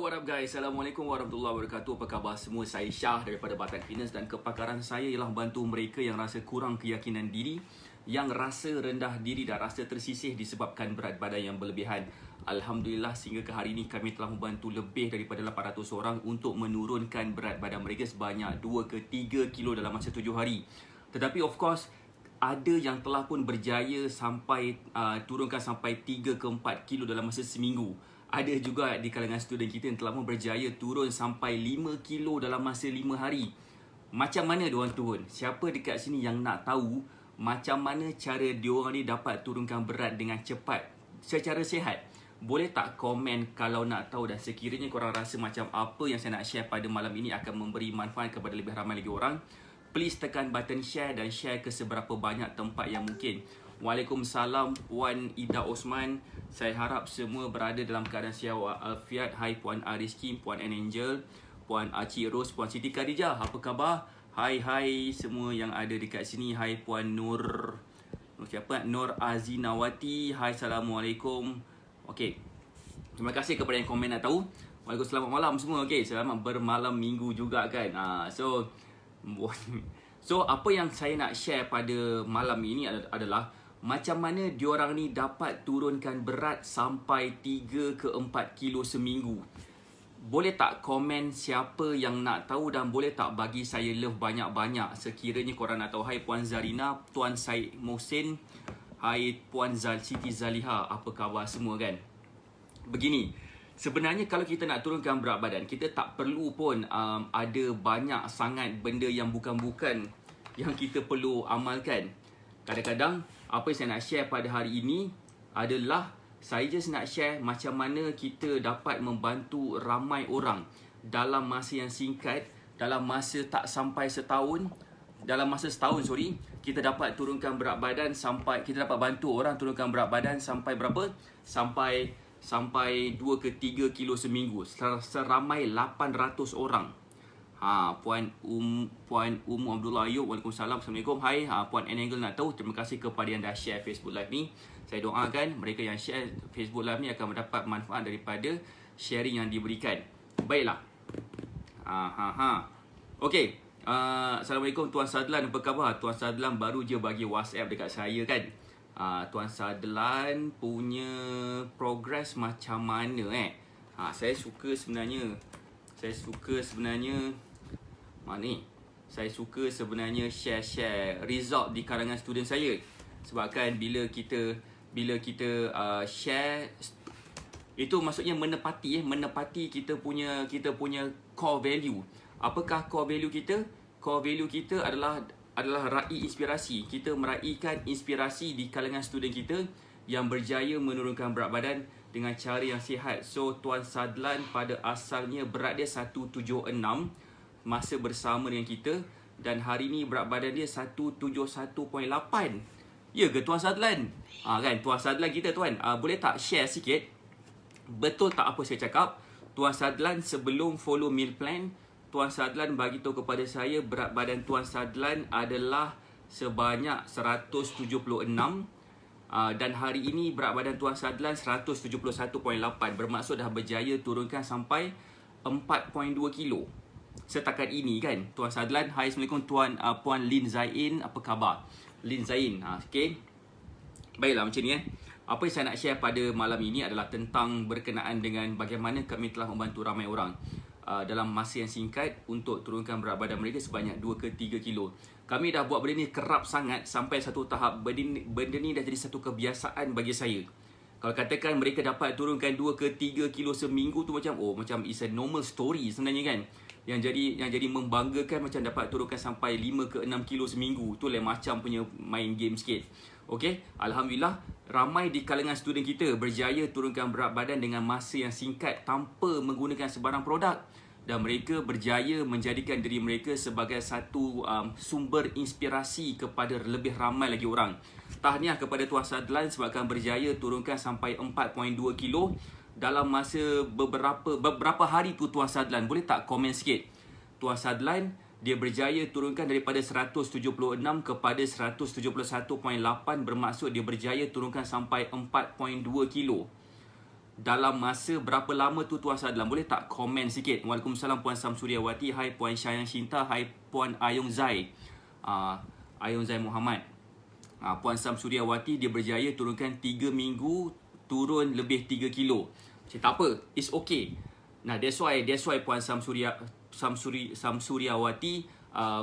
what up guys? Assalamualaikum warahmatullahi wabarakatuh. Apa khabar semua? Saya Syah daripada Batan Fitness dan kepakaran saya ialah membantu mereka yang rasa kurang keyakinan diri, yang rasa rendah diri dan rasa tersisih disebabkan berat badan yang berlebihan. Alhamdulillah sehingga ke hari ini kami telah membantu lebih daripada 800 orang untuk menurunkan berat badan mereka sebanyak 2 ke 3 kilo dalam masa 7 hari. Tetapi of course ada yang telah pun berjaya sampai turunkan sampai 3 ke 4 kilo dalam masa seminggu. Ada juga di kalangan student kita yang telah pun berjaya turun sampai 5 kilo dalam masa 5 hari. Macam mana diorang turun? Siapa dekat sini yang nak tahu macam mana cara diorang ni dapat turunkan berat dengan cepat secara sihat? Boleh tak komen kalau nak tahu, dan sekiranya korang rasa macam apa yang saya nak share pada malam ini akan memberi manfaat kepada lebih ramai lagi orang, please tekan button share dan share ke seberapa banyak tempat yang mungkin. Waalaikumsalam Puan Ida Osman. Saya harap semua berada dalam keadaan sihat walafiat. Hai Puan Ariski, Puan Angel, Puan Cik Ros, Puan Siti Khadijah. Apa khabar? Hai semua yang ada dekat sini. Hai Puan Nur siapa? Nur Azinawati. Hai, Assalamualaikum. Okey. Terima kasih kepada yang komen nak tahu. Waalaikumsalam, selamat malam semua. Okey, selamat bermalam minggu juga kan. So apa yang saya nak share pada malam ini adalah macam mana diorang ni dapat turunkan berat sampai 3 ke 4 kilo seminggu. Boleh tak komen siapa yang nak tahu, dan boleh tak bagi saya love banyak-banyak sekiranya korang nak tahu. Hai Puan Zarina, Tuan Syed Mohsin, hai Puan Siti Zaliha. Apa khabar semua kan? Begini, sebenarnya kalau kita nak turunkan berat badan, kita tak perlu pun ada banyak sangat benda yang bukan-bukan yang kita perlu amalkan. Kadang-kadang apa yang saya nak share pada hari ini adalah saya just nak share macam mana kita dapat membantu ramai orang dalam masa yang singkat, dalam masa tak sampai setahun. Dalam masa setahun kita dapat turunkan berat badan sampai, kita dapat bantu orang turunkan berat badan sampai berapa? Sampai 2 ke 3 kilo seminggu. Seramai 800 orang. Puan Abdullah Ayub, Waalaikumsalam, Assalamualaikum. Hai, Puan Angle nak tahu. Terima kasih kepada yang dah share Facebook Live ni. Saya doakan mereka yang share Facebook Live ni akan mendapat manfaat daripada sharing yang diberikan. Baiklah. Okey. Assalamualaikum Tuan Sadlan, apa khabar? Tuan Sadlan baru je bagi WhatsApp dekat saya kan. Tuan Sadlan punya progress macam mana saya suka sebenarnya share result di kalangan student saya. Sebabkan bila kita share itu maksudnya menepati kita punya core value. Apakah core value kita? Core value kita adalah raih inspirasi. Kita meraihkan inspirasi di kalangan student kita yang berjaya menurunkan berat badan dengan cara yang sihat. So Tuan Sadlan pada asalnya berat dia 176 masa bersama dengan kita, dan hari ni berat badan dia 171.8. Ya ke Tuan Sadlan? Kan Tuan Sadlan kita tuan, boleh tak share sikit betul tak apa saya cakap? Tuan Sadlan sebelum follow meal plan, Tuan Sadlan bagi tahu kepada saya berat badan Tuan Sadlan adalah sebanyak 176, dan hari ini berat badan Tuan Sadlan 171.8, bermaksud dah berjaya turunkan sampai 4.2 kilo setakat ini kan Tuan Sadlan. Hai, Assalamualaikum Puan Lin Zain, apa khabar Lin Zain? Okey. Baiklah, macam ni apa yang saya nak share pada malam ini adalah tentang berkenaan dengan bagaimana kami telah membantu ramai orang dalam masa yang singkat untuk turunkan berat badan mereka sebanyak 2 ke 3 kilo. Kami dah buat benda ni kerap sangat sampai satu tahap benda ni dah jadi satu kebiasaan bagi saya. Kalau katakan mereka dapat turunkan 2 ke 3 kilo seminggu tu macam it's a normal story sebenarnya kan. Yang jadi membanggakan macam dapat turunkan sampai 5 ke 6 kilo seminggu. Tu lain macam punya main game sikit. Okey, alhamdulillah ramai di kalangan student kita berjaya turunkan berat badan dengan masa yang singkat tanpa menggunakan sebarang produk, dan mereka berjaya menjadikan diri mereka sebagai satu sumber inspirasi kepada lebih ramai lagi orang. Tahniah kepada Tuan Sadlan sebabkan berjaya turunkan sampai 4.2 kilo dalam masa beberapa hari tu. Tuan Sadlan boleh tak komen sikit? Tuan Sadlan dia berjaya turunkan daripada 176 kepada 171.8, bermaksud dia berjaya turunkan sampai 4.2 kilo. dalam masa berapa lama tu Tuan Sadlan? Boleh tak komen sikit? Waalaikumsalam Puan Samsuriawati. Hai Puan Syayang Shinta. Hai Puan Ayong Zai. Ayong Zai Muhammad. Puan Samsuriawati, dia berjaya turunkan 3 minggu, turun lebih 3 kilo. Tak apa, it's okay. Nah, that's why Puan Samsuriawati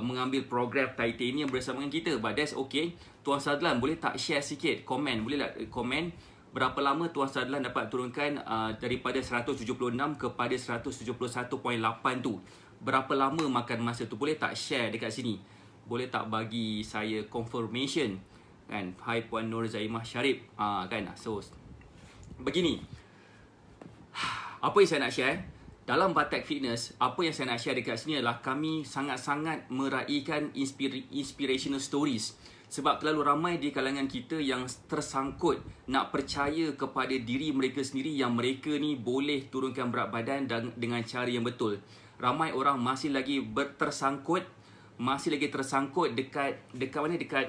mengambil program titanium bersama dengan kita. But that's okay. Tuan Sadlan, boleh tak share sikit? Komen, boleh tak komen berapa lama Tuan Sadlan dapat turunkan daripada 176 kepada 171.8 tu? Berapa lama makan masa tu? Boleh tak share dekat sini? Boleh tak bagi saya confirmation? Kan? Hai Puan Nur Zaimah Syarif. Kan? So, begini. Apa yang saya nak share? Dalam Batak Fitness, apa yang saya nak share dekat sini adalah kami sangat-sangat meraihkan inspirational stories. Sebab terlalu ramai di kalangan kita yang tersangkut nak percaya kepada diri mereka sendiri yang mereka ni boleh turunkan berat badan dan dengan cara yang betul. Ramai orang masih lagi tersangkut dekat mana, dekat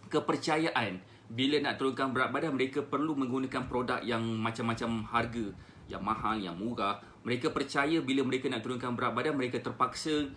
kepercayaan. Bila nak turunkan berat badan, mereka perlu menggunakan produk yang macam-macam harga, yang mahal, yang murah. Mereka percaya bila mereka nak turunkan berat badan, mereka terpaksa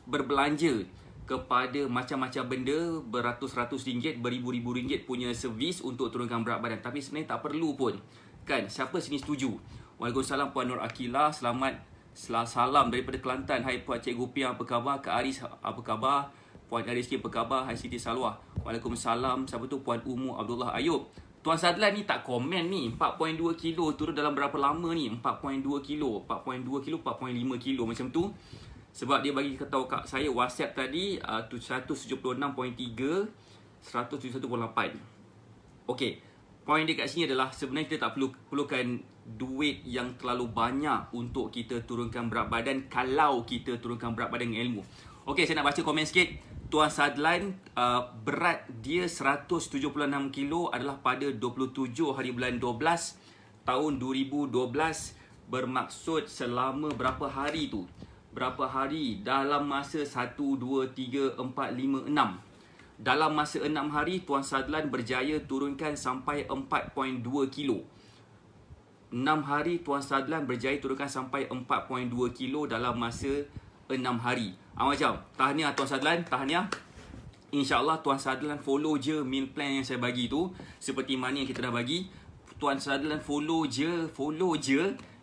berbelanja kepada macam-macam benda, beratus-ratus ringgit, beribu-ribu ringgit punya servis untuk turunkan berat badan. Tapi sebenarnya tak perlu pun. Kan? Siapa sini setuju? Waalaikumsalam Puan Nur Akila. Salam daripada Kelantan. Hai Puan Cikgu Pia, apa khabar? Kak Aris, apa khabar? Puan Ariski, apa khabar? Hai Siti Salwah. Waalaikumsalam. Siapa tu? Puan Umu Abdullah Ayub. Tuan Sadlan ni tak komen ni. 4.2 kilo turun dalam berapa lama ni? 4.2 kilo, 4.5 kilo macam tu. Sebab dia bagi tahu kat saya WhatsApp tadi 176.3, 171.8. Okey. Poin dia kat sini adalah sebenarnya kita tak perlukan duit yang terlalu banyak untuk kita turunkan berat badan kalau kita turunkan berat badan dengan ilmu. Okey, saya nak baca komen sikit. Tuan Sadlan, berat dia 176 kilo adalah pada 27 hari bulan 12 tahun 2012. Bermaksud selama berapa hari tu? Berapa hari? Dalam masa 1, 2, 3, 4, 5, 6. Dalam masa 6 hari, Tuan Sadlan berjaya turunkan sampai 4.2 kilo. 6 hari, Tuan Sadlan berjaya turunkan sampai 4.2 kilo dalam masa 6 hari. Macam, tahniah Tuan Sadlan, tahniah. InsyaAllah Tuan Sadlan follow je meal plan yang saya bagi tu. Seperti mana yang kita dah bagi. Tuan Sadlan follow je.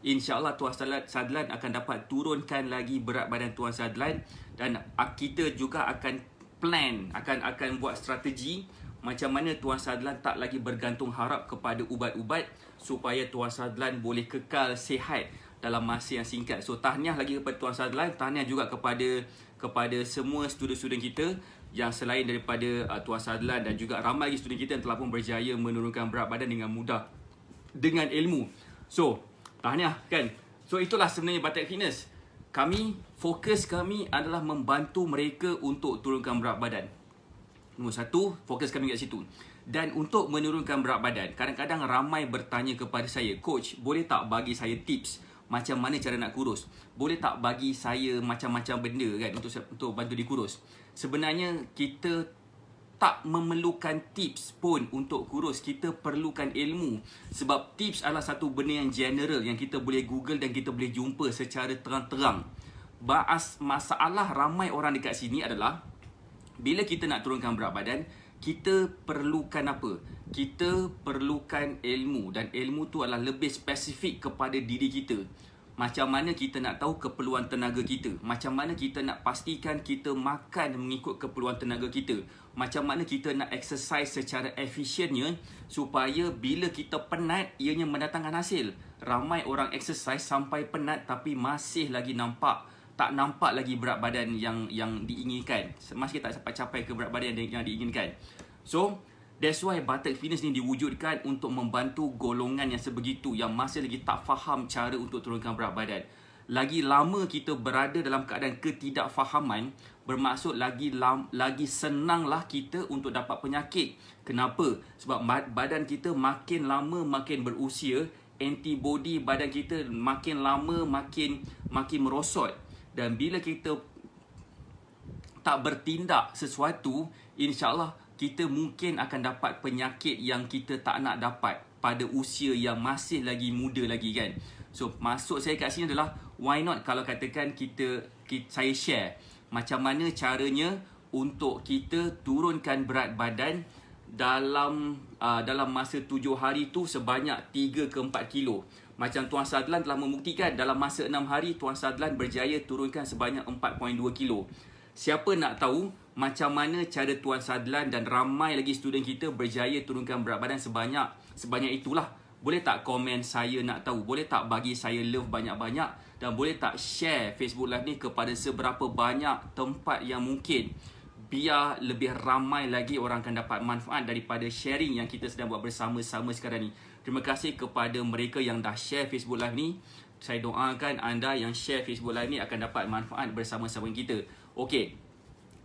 InsyaAllah Tuan Sadlan akan dapat turunkan lagi berat badan Tuan Sadlan. Dan kita juga akan plan, akan buat strategi macam mana Tuan Sadlan tak lagi bergantung harap kepada ubat-ubat supaya Tuan Sadlan boleh kekal sihat dalam masa yang singkat. So tahniah lagi kepada Tuan Sadlan, tahniah juga kepada semua student-student kita yang selain daripada Tuan Sadlan, dan juga ramai lagi student kita yang telah pun berjaya menurunkan berat badan dengan mudah dengan ilmu. So tahniah kan. So itulah sebenarnya Batak Fitness. Fokus kami adalah membantu mereka untuk turunkan berat badan. Nombor satu, fokus kami kat situ. Dan untuk menurunkan berat badan, kadang-kadang ramai bertanya kepada saya, Coach, boleh tak bagi saya tips macam mana cara nak kurus? Boleh tak bagi saya macam-macam benda kan untuk bantu dikurus? Sebenarnya kita tak memerlukan tips pun untuk kurus. Kita perlukan ilmu. Sebab tips adalah satu benda yang general yang kita boleh Google dan kita boleh jumpa secara terang-terang. Masalah ramai orang dekat sini adalah bila kita nak turunkan berat badan, kita perlukan apa? Kita perlukan ilmu. Dan ilmu tu adalah lebih spesifik kepada diri kita. Macam mana kita nak tahu keperluan tenaga kita? Macam mana kita nak pastikan kita makan mengikut keperluan tenaga kita? Macam mana kita nak exercise secara efisiennya supaya bila kita penat, ianya mendatangkan hasil. Ramai orang exercise sampai penat tapi masih lagi tak nampak lagi berat badan yang diinginkan. Masih tak capai ke berat badan yang diinginkan. So, that's why Batak Fitness ni diwujudkan untuk membantu golongan yang sebegitu, yang masih lagi tak faham cara untuk turunkan berat badan. Lagi lama kita berada dalam keadaan ketidakfahaman, bermaksud lagi senanglah kita untuk dapat penyakit. Kenapa? Sebab badan kita makin lama makin berusia, antibody badan kita makin lama makin merosot. Dan bila kita tak bertindak sesuatu, insyaAllah kita mungkin akan dapat penyakit yang kita tak nak dapat. pada usia yang masih lagi muda lagi kan. So maksud saya kat sini adalah why not kalau katakan saya share macam mana caranya untuk kita turunkan berat badan dalam masa 7 hari tu sebanyak 3 ke 4 kilo. Macam Tuan Sadlan telah membuktikan dalam masa 6 hari Tuan Sadlan berjaya turunkan sebanyak 4.2 kilo. Siapa nak tahu macam mana cara Tuan Sadlan dan ramai lagi student kita berjaya turunkan berat badan sebanyak itulah. Boleh tak komen saya nak tahu? Boleh tak bagi saya love banyak-banyak? Dan boleh tak share Facebook Live ni kepada seberapa banyak tempat yang mungkin, biar lebih ramai lagi orang akan dapat manfaat daripada sharing yang kita sedang buat bersama-sama sekarang ni. Terima kasih kepada mereka yang dah share Facebook Live ni. Saya doakan anda yang share Facebook Live ni akan dapat manfaat bersama-sama kita. Okey,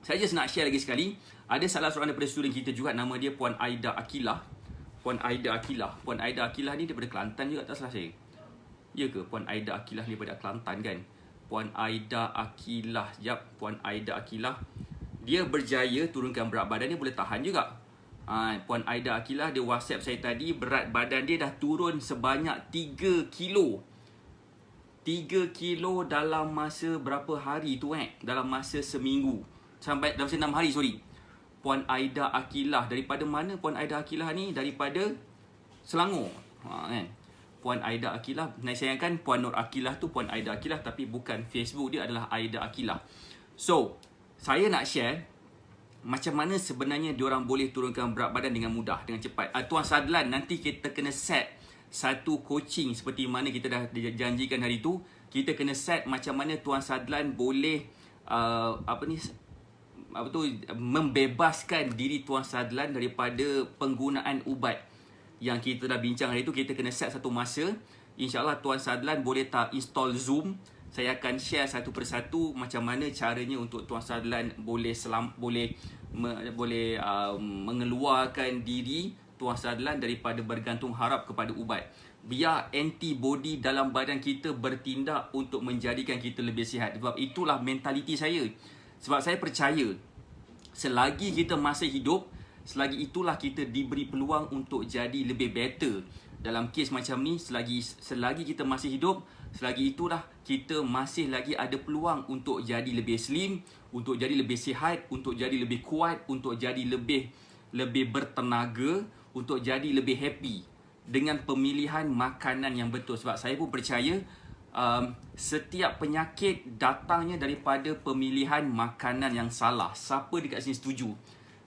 saya just nak share lagi sekali. Ada salah seorang daripada student kita juga, nama dia Puan Aida Akilah. Puan Aida Akilah ni daripada Kelantan juga, tak salah saya. Ya ke Puan Aida Akilah ni daripada Kelantan kan? Puan Aida Akilah, Puan Aida Akilah. Dia berjaya turunkan berat badan dia, boleh tahan juga. Puan Aida Akilah, dia WhatsApp saya tadi, berat badan dia dah turun sebanyak 3 kilo. 3 kilo dalam masa berapa hari tu dalam masa seminggu. Sampai dalam masa 6 hari, sorry. Puan Aida Akilah, daripada mana Puan Aida Akilah ni? Daripada Selangor. Kan? Puan Aida Akilah, nak sayangkan Puan Nur Akilah tu Puan Aida Akilah, tapi bukan Facebook dia adalah Aida Akilah. So, saya nak share macam mana sebenarnya diorang boleh turunkan berat badan dengan mudah, dengan cepat. Tuan Sadlan, nanti kita kena set satu coaching seperti mana kita dah janjikan hari tu. Kita kena set macam mana Tuan Sadlan boleh membebaskan diri Tuan Sadlan daripada penggunaan ubat yang kita dah bincang hari tu. Kita kena set satu masa. InsyaAllah Tuan Sadlan boleh tak install Zoom. Saya akan share satu persatu macam mana caranya untuk Tuan Sadlan boleh mengeluarkan diri Tuan Sadlan daripada bergantung harap kepada ubat. Biar antibody dalam badan kita bertindak untuk menjadikan kita lebih sihat. Sebab itulah mentaliti saya. Sebab saya percaya selagi kita masih hidup, selagi itulah kita diberi peluang untuk jadi lebih better. Dalam kes macam ni, selagi kita masih hidup, selagi itulah kita masih lagi ada peluang untuk jadi lebih slim, untuk jadi lebih sihat, untuk jadi lebih kuat, untuk jadi lebih bertenaga, untuk jadi lebih happy dengan pemilihan makanan yang betul. Sebab saya pun percaya setiap penyakit datangnya daripada pemilihan makanan yang salah. Siapa dekat sini setuju?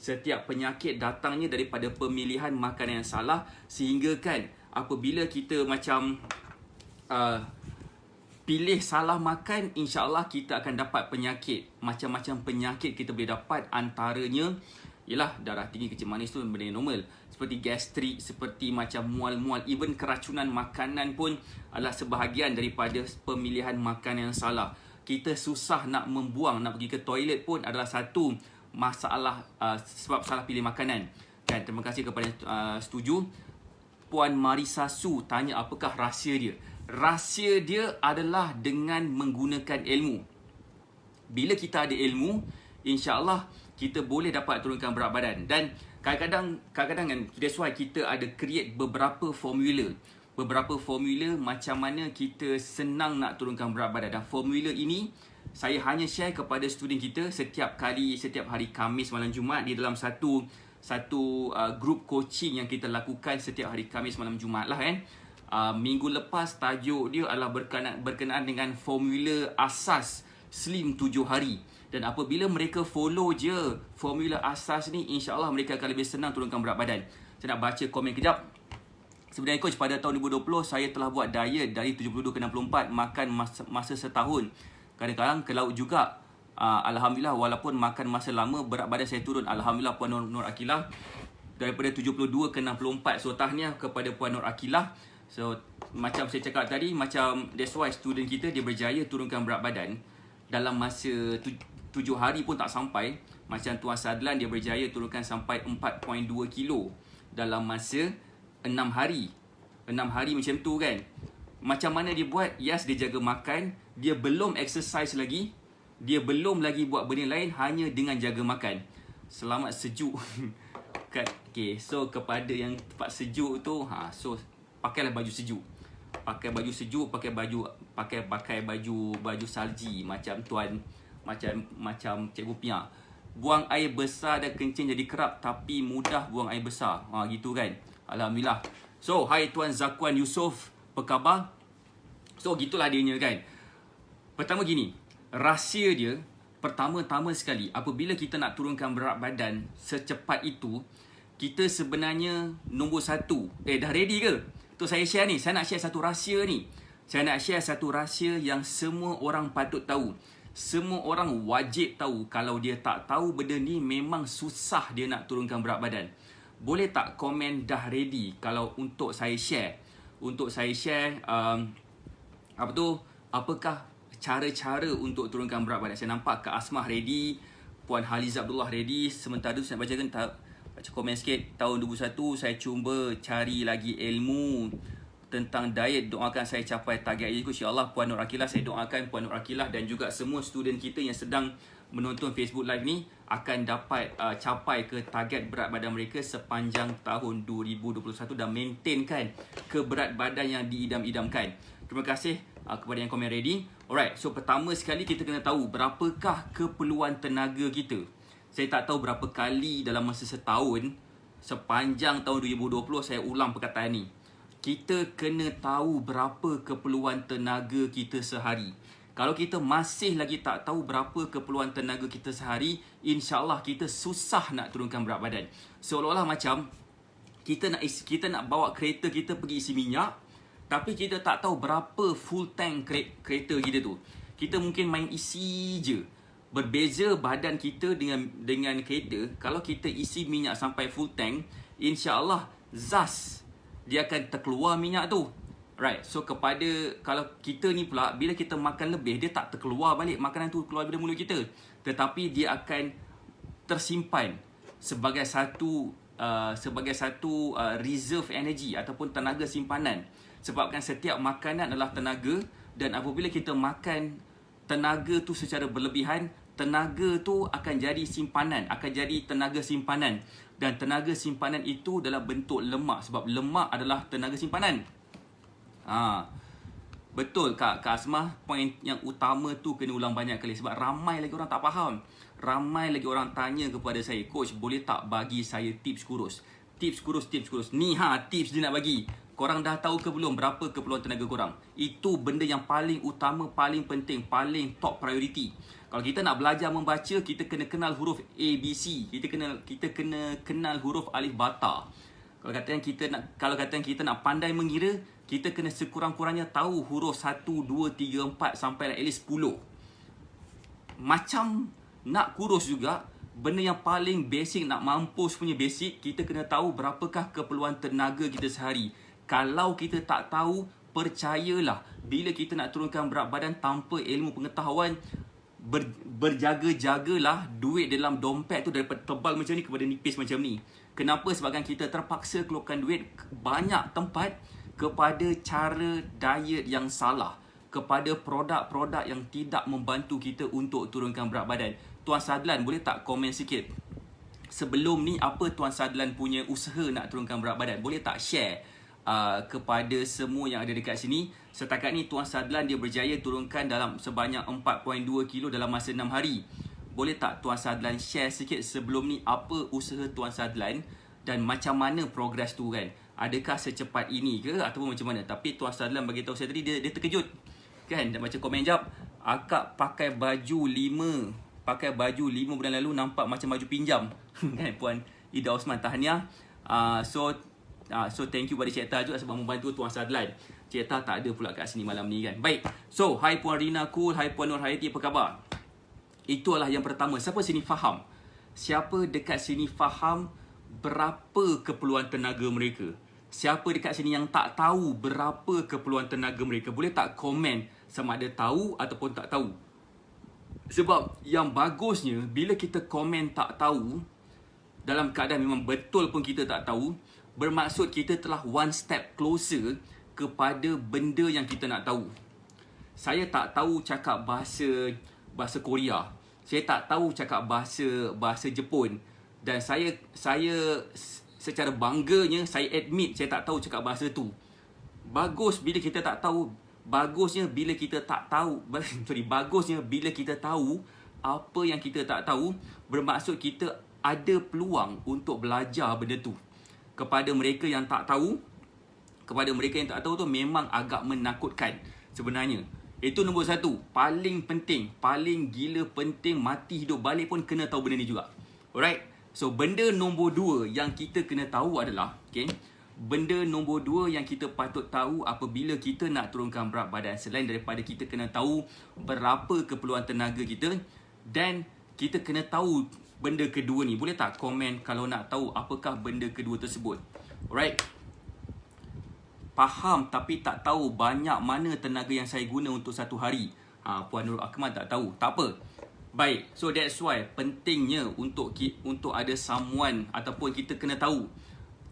Setiap penyakit datangnya daripada pemilihan makanan yang salah. Sehingga kan apabila kita macam pilih salah makan, insyaAllah kita akan dapat penyakit. Macam-macam penyakit kita boleh dapat. Antaranya ialah darah tinggi, kecil manis tu benda yang normal. Seperti gastrik, seperti macam mual-mual. Even keracunan makanan pun adalah sebahagian daripada pemilihan makanan yang salah. Kita susah nak membuang, nak pergi ke toilet pun adalah satu masalah sebab salah pilih makanan. Kan, terima kasih kepada setuju. Puan Marisa Su tanya apakah rahsia dia. Rahsia dia adalah dengan menggunakan ilmu. Bila kita ada ilmu, insyaAllah kita boleh dapat turunkan berat badan. Dan kadang-kadang kan, that's why kita ada create beberapa formula. Beberapa formula macam mana kita senang nak turunkan berat badan. Dan formula ini saya hanya share kepada student kita setiap hari Khamis malam Jumaat di dalam satu group coaching yang kita lakukan setiap hari Khamis malam Jumaat lah kan. Minggu lepas tajuk dia adalah berkenaan dengan formula asas slim 7 hari. Dan apabila mereka follow je formula asas ni, insyaAllah mereka akan lebih senang turunkan berat badan. Saya nak baca komen kejap. Sebenarnya coach, pada tahun 2020 saya telah buat diet dari 72 ke 64, makan masa setahun. Kadang-kadang ke laut juga. Alhamdulillah, walaupun makan masa lama, berat badan saya turun. Alhamdulillah Puan Nur Akilah. Daripada 72 ke 64. So tahniah kepada Puan Nur Akilah. So macam saya cakap tadi, macam that's why student kita dia berjaya turunkan berat badan dalam masa 7 hari pun tak sampai. Macam Tuan Sadlan, dia berjaya turunkan sampai 4.2 kilo dalam masa 6 hari. 6 hari macam tu kan. Macam mana dia buat? Yes, dia jaga makan. Dia belum exercise lagi. Dia belum lagi buat benda lain, hanya dengan jaga makan. Selamat sejuk. Kat Okay, so kepada yang tempat sejuk tu, so pakailah baju sejuk. Pakai baju sejuk, pakai baju salji macam Cikgu Pia. Buang air besar dan kencing jadi kerap tapi mudah buang air besar. Gitu kan. Alhamdulillah. So, hai Tuan Zakuan Yusof, apa khabar? So, gitulah dianya kan. Pertama gini, rahsia dia pertama-tama sekali apabila kita nak turunkan berat badan secepat itu, kita sebenarnya nombor satu. Dah ready ke? Tu saya share ni. Saya nak share satu rahsia ni. Saya nak share satu rahsia yang semua orang patut tahu. Semua orang wajib tahu. Kalau dia tak tahu benda ni, memang susah dia nak turunkan berat badan. Boleh tak komen dah ready kalau untuk saya share? Untuk saya share, apakah cara-cara untuk turunkan berat badan. Saya nampak Kak Asmah ready, Puan Haliza Abdullah ready. Sementara tu saya bacakan baca komen sikit. Tahun 2021 saya cuba cari lagi ilmu tentang diet. Doakan saya capai target itu, insya-Allah. Puan Nur Akilah, saya doakan Puan Nur Akilah dan juga semua student kita yang sedang menonton Facebook Live ni akan dapat capai ke target berat badan mereka sepanjang tahun 2021 dan maintainkan ke berat badan yang diidam-idamkan. Terima kasih kepada yang komen ready. Alright, so pertama sekali kita kena tahu berapakah keperluan tenaga kita. Saya tak tahu berapa kali dalam masa setahun, sepanjang tahun 2020 saya ulang perkataan ni. Kita kena tahu berapa keperluan tenaga kita sehari. Kalau kita masih lagi tak tahu berapa keperluan tenaga kita sehari, insya-Allah kita susah nak turunkan berat badan. Seolah-olah macam kita nak bawa kereta kita pergi isi minyak, tapi kita tak tahu berapa full tank kereta kita tu. Kita mungkin main isi je. Berbeza badan kita dengan kereta. Kalau kita isi minyak sampai full tank, insya-Allah zas dia akan terkeluar minyak tu. Right. So kalau kita ni pula, bila kita makan lebih, dia tak terkeluar balik makanan tu keluar dari mulut kita, tetapi dia akan tersimpan sebagai satu reserve energy ataupun tenaga simpanan. Sebabkan setiap makanan adalah tenaga, dan apabila kita makan tenaga tu secara berlebihan, tenaga tu akan jadi simpanan, akan jadi tenaga simpanan. Dan tenaga simpanan itu dalam bentuk lemak, sebab lemak adalah tenaga simpanan. Betul Kak Asmah, poin yang utama tu kena ulang banyak kali sebab ramai lagi orang tak faham. Ramai lagi orang tanya kepada saya, "Coach, boleh tak bagi saya tips kurus?" Tips kurus. Ni tips dia nak bagi. Korang dah tahu ke belum berapa keperluan tenaga korang? Itu benda yang paling utama, paling penting, paling top priority. Kalau kita nak belajar membaca, kita kena kenal huruf A, B, C. Kita kena kenal huruf alif bata. Kalau kata kita nak pandai mengira, kita kena sekurang-kurangnya tahu huruf 1, 2, 3, 4 sampai at least 10. Macam nak kurus juga, benda yang paling basic, nak mampus punya basic, kita kena tahu berapakah keperluan tenaga kita sehari. Kalau kita tak tahu, percayalah, bila kita nak turunkan berat badan tanpa ilmu pengetahuan, berjaga-jagalah duit dalam dompet tu daripada tebal macam ni kepada nipis macam ni. Kenapa? Sebabkan kita terpaksa keluarkan duit banyak tempat kepada cara diet yang salah, kepada produk-produk yang tidak membantu kita untuk turunkan berat badan. Tuan Sadlan, boleh tak komen sikit? Sebelum ni, apa Tuan Sadlan punya usaha nak turunkan berat badan? Boleh tak share kepada semua yang ada dekat sini? Setakat ni Tuan Sadlan dia berjaya turunkan dalam sebanyak 4.2 kilo dalam masa 6 hari. Boleh tak Tuan Sadlan share sikit sebelum ni apa usaha Tuan Sadlan dan macam mana progress tu kan? Adakah secepat ini ke ataupun macam mana? Tapi Tuan Sadlan bagi tahu saya tadi dia terkejut. Kan? Dan baca komen jap, akak pakai baju 5 bulan lalu nampak macam baju pinjam. Kan Puan Ida Osman, tahniah. So thank you pada Cik Ta juga sebab membantu Tuan Sadlan. Cik Ta tak ada pula kat sini malam ni kan. Baik. So, hai Puan Rina Cool, hai Puan Nur Hayati, apa khabar? Itulah yang pertama. Siapa sini faham? Siapa dekat sini faham berapa keperluan tenaga mereka? Siapa dekat sini yang tak tahu berapa keperluan tenaga mereka? Boleh tak komen sama ada tahu ataupun tak tahu? Sebab yang bagusnya, bila kita komen tak tahu, dalam keadaan memang betul pun kita tak tahu, bermaksud kita telah one step closer kepada benda yang kita nak tahu. Saya tak tahu cakap bahasa Korea. Saya tak tahu cakap bahasa Jepun. Dan saya secara bangganya saya admit saya tak tahu cakap bahasa tu. Bagus bila kita tak tahu. Bagusnya bila kita tak tahu. Bagusnya bila kita tahu apa yang kita tak tahu, bermaksud kita ada peluang untuk belajar benda tu. Kepada mereka yang tak tahu, tu memang agak menakutkan sebenarnya. Itu nombor satu, paling penting, paling gila penting, mati hidup balik pun kena tahu benda ni juga. Alright. So benda nombor dua yang kita kena tahu adalah, okay, benda nombor dua yang kita patut tahu apabila kita nak turunkan berat badan, selain daripada kita kena tahu berapa keperluan tenaga kita, dan kita kena tahu benda kedua ni. Boleh tak komen kalau nak tahu apakah benda kedua tersebut? Alright. Faham tapi tak tahu banyak mana tenaga yang saya guna untuk satu hari. Puan Nurul Akmal tak tahu. Tak apa. Baik. So that's why pentingnya untuk ada someone, ataupun kita kena tahu.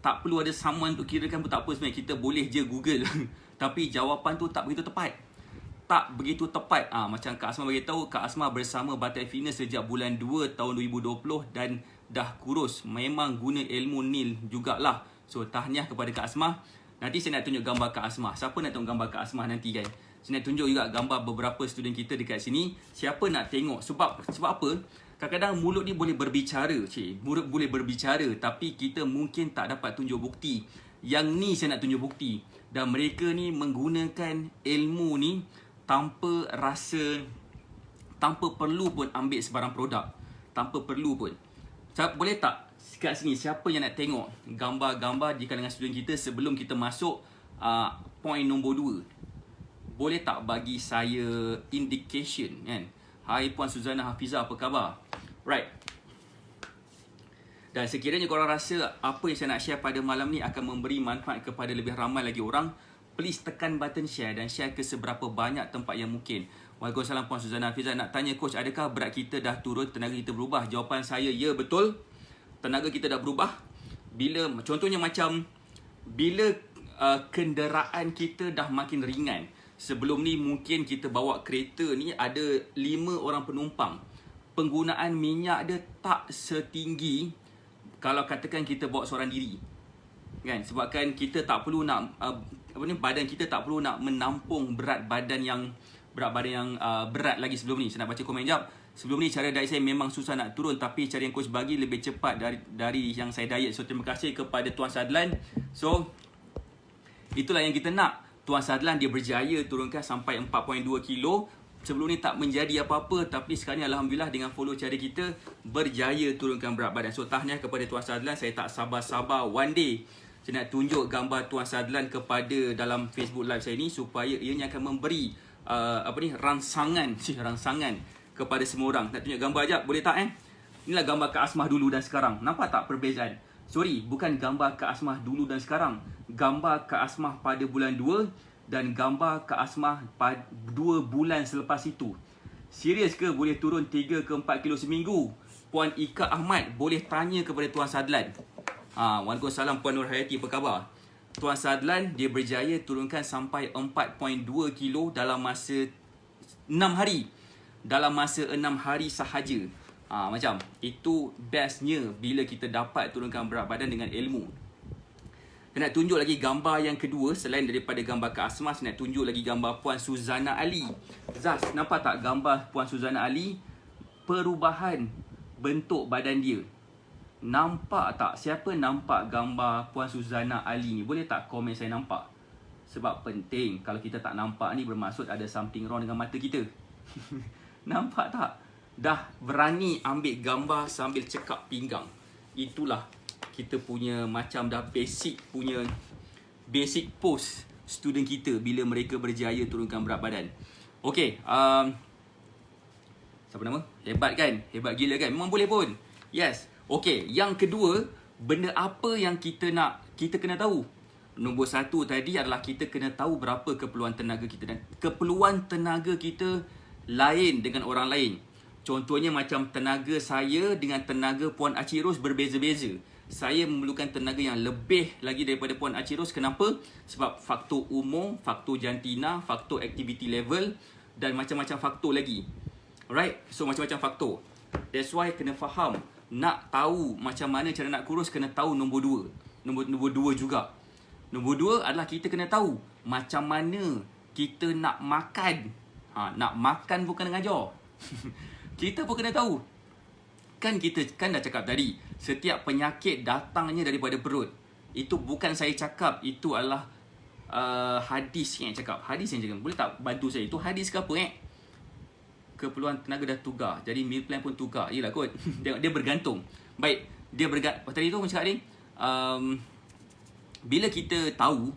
Tak perlu ada someone untuk kirakan pun tak apa sebenarnya. Kita boleh je Google. Tapi jawapan tu tak begitu tepat. Tak begitu tepat. Macam Kak Asma beritahu, Kak Asma bersama Batai Fitness sejak bulan 2 tahun 2020 dan dah kurus. Memang guna ilmu Nil jugalah. So tahniah kepada Kak Asma. Nanti saya nak tunjuk gambar Kak Asma. Siapa nak tengok gambar Kak Asma nanti kan? Saya nak tunjuk juga gambar beberapa student kita dekat sini. Siapa nak tengok? Sebab apa? Kadang-kadang mulut ni boleh berbicara, mulut boleh berbicara, tapi kita mungkin tak dapat tunjuk bukti. Yang ni saya nak tunjuk bukti. Dan mereka ni menggunakan ilmu ni tanpa rasa, tanpa perlu pun ambil sebarang produk. Tanpa perlu pun. Boleh tak kat sini siapa yang nak tengok gambar-gambar di kalangan student kita sebelum kita masuk point nombor 2? Boleh tak bagi saya indication kan? Hai Puan Suzana Hafizah, apa khabar? Right. Dan sekiranya korang rasa apa yang saya nak share pada malam ni akan memberi manfaat kepada lebih ramai lagi orang, please tekan button share dan share ke seberapa banyak tempat yang mungkin. Waalaikumsalam Puan Suzana Hafizah. Nak tanya coach, adakah berat kita dah turun, tenaga kita berubah? Jawapan saya, ya betul. Tenaga kita dah berubah. Bila contohnya macam bila kenderaan kita dah makin ringan. Sebelum ni mungkin kita bawa kereta ni ada 5 orang penumpang. Penggunaan minyak dia tak setinggi kalau katakan kita bawa seorang diri. Kan? Sebabkan kita tak perlu nak badan kita tak perlu nak menampung berat badan yang berat lagi sebelum ni. Saya nak baca komen jap. Sebelum ni cara diet saya memang susah nak turun, tapi cara yang coach bagi lebih cepat dari yang saya diet. So terima kasih kepada Tuan Sadlan. So itulah yang kita nak. Tuan Sadlan dia berjaya turunkan sampai 4.2 kilo. Sebelum ni tak menjadi apa-apa, tapi sekarang ni alhamdulillah dengan follow cara kita berjaya turunkan berat badan. So tahniah kepada Tuan Sadlan. Saya tak sabar-sabar one day saya nak tunjuk gambar Tuan Sadlan kepada dalam Facebook live saya ni, supaya ianya akan memberi rangsangan kepada semua orang. Nak tunjuk gambar jap, boleh tak Inilah gambar Kak Asmah dulu dan sekarang. Nampak tak perbezaan? Sorry, bukan gambar Kak Asmah dulu dan sekarang. Gambar Kak Asmah pada bulan 2 dan gambar Kak Asmah pada 2 bulan selepas itu. Serius ke boleh turun 3 ke 4 kilo seminggu? Puan Ika Ahmad boleh tanya kepada Tuan Sadlan. Waalaikumsalam Puan Nur Hayati, apa khabar? Tuan Sadlan dia berjaya turunkan sampai 4.2 kilo dalam masa 6 hari. Dalam masa 6 hari sahaja. Macam itu bestnya bila kita dapat turunkan berat badan dengan ilmu. Saya nak tunjuk lagi gambar yang kedua. Selain daripada gambar Kak Asmah, saya nak tunjuk lagi gambar Puan Suzana Ali. Zaz, nampak tak gambar Puan Suzana Ali? Perubahan bentuk badan dia. Nampak tak? Siapa nampak gambar Puan Suzana Ali ni? Boleh tak komen saya nampak? Sebab penting. Kalau kita tak nampak ni bermaksud ada something wrong dengan mata kita. Nampak tak? Dah berani ambil gambar sambil cekak pinggang. Itulah kita punya macam dah basic pose student kita bila mereka berjaya turunkan berat badan. Okay, siapa nama? Hebat kan? Hebat gila kan? Memang boleh pun. Yes. Okay, yang kedua, benda apa yang kita kena tahu? Nombor 1 tadi adalah kita kena tahu berapa keperluan tenaga kita, dan keperluan tenaga kita lain dengan orang lain. Contohnya macam tenaga saya dengan tenaga Puan Aciros berbeza-beza. Saya memerlukan tenaga yang lebih lagi daripada Puan Aciros. Kenapa? Sebab faktor umur, faktor jantina, faktor activity level dan macam-macam faktor lagi. Alright? So macam-macam faktor. That's why kena faham nak tahu macam mana cara nak kurus, kena tahu nombor 2. Nombor 2 juga. Nombor 2 adalah kita kena tahu macam mana kita nak makan. Nak makan bukan ngajar. Kita pun kena tahu. Kita dah cakap tadi, setiap penyakit datangnya daripada perut. Itu bukan saya cakap, itu adalah hadis yang cakap. Hadis yang cakap. Boleh tak bantu saya? Itu hadis ke apa Keperluan tenaga dah tugar, jadi meal plan pun tugar. Yelah kot. Dia bergantung. Baik, dia bergantung. Tadi tu macam cakap ni, bila kita tahu